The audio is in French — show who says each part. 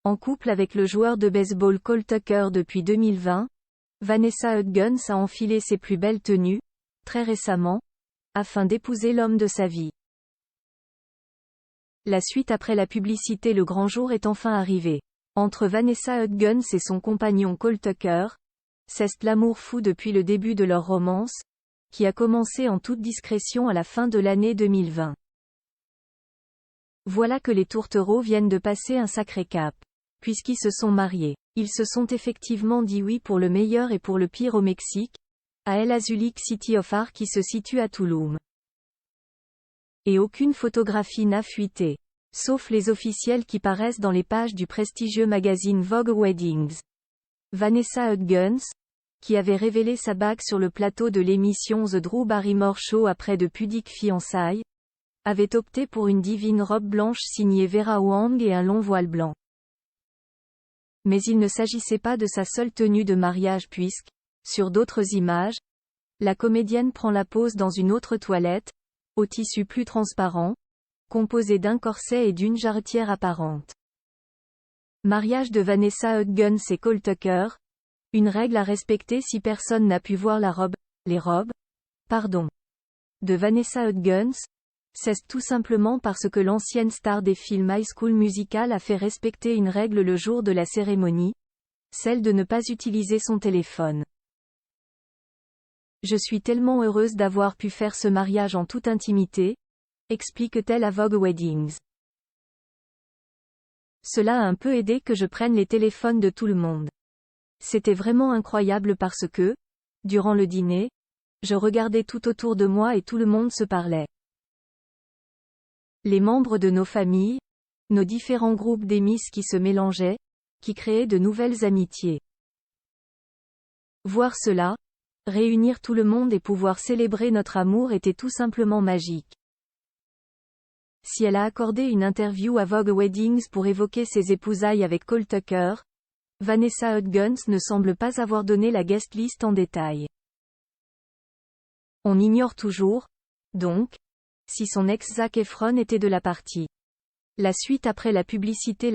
Speaker 1: En couple avec le joueur de baseball Cole Tucker depuis 2020, Vanessa Hudgens a enfilé ses plus belles tenues, très récemment, afin d'épouser l'homme de sa vie. La suite après la publicité. Le grand jour est enfin arrivé. Entre Vanessa Hudgens et son compagnon Cole Tucker, c'est l'amour fou depuis le début de leur romance, qui a commencé en toute discrétion à la fin de l'année 2020. Voilà que les tourtereaux viennent de passer un sacré cap. Puisqu'ils se sont mariés. Ils se sont effectivement dit oui pour le meilleur et pour le pire au Mexique, à El Azulik City of Art qui se situe à Tulum. Et aucune photographie n'a fuité. Sauf les officielles qui paraissent dans les pages du prestigieux magazine Vogue Weddings. Vanessa Hudgens, qui avait révélé sa bague sur le plateau de l'émission The Drew Barrymore Show après de pudiques fiançailles, avait opté pour une divine robe blanche signée Vera Wang et un long voile blanc. Mais il ne s'agissait pas de sa seule tenue de mariage puisque, sur d'autres images, la comédienne prend la pose dans une autre toilette, au tissu plus transparent, composé d'un corset et d'une jarretière apparente. Mariage de Vanessa Hudgens et Cole Tucker. Une règle à respecter si personne n'a pu voir les robes, de Vanessa Hudgens. C'est tout simplement parce que l'ancienne star des films High School Musical a fait respecter une règle le jour de la cérémonie, celle de ne pas utiliser son téléphone. Je suis tellement heureuse d'avoir pu faire ce mariage en toute intimité, explique-t-elle à Vogue Weddings. Cela a un peu aidé que je prenne les téléphones de tout le monde. C'était vraiment incroyable parce que, durant le dîner, je regardais tout autour de moi et tout le monde se parlait. Les membres de nos familles, nos différents groupes d'émis qui se mélangeaient, qui créaient de nouvelles amitiés. Voir cela, réunir tout le monde et pouvoir célébrer notre amour était tout simplement magique. Si elle a accordé une interview à Vogue Weddings pour évoquer ses épousailles avec Cole Tucker, Vanessa Hudgens ne semble pas avoir donné la guest list en détail. On ignore toujours, donc, si son ex Zac Efron était de la partie. La suite après la publicité.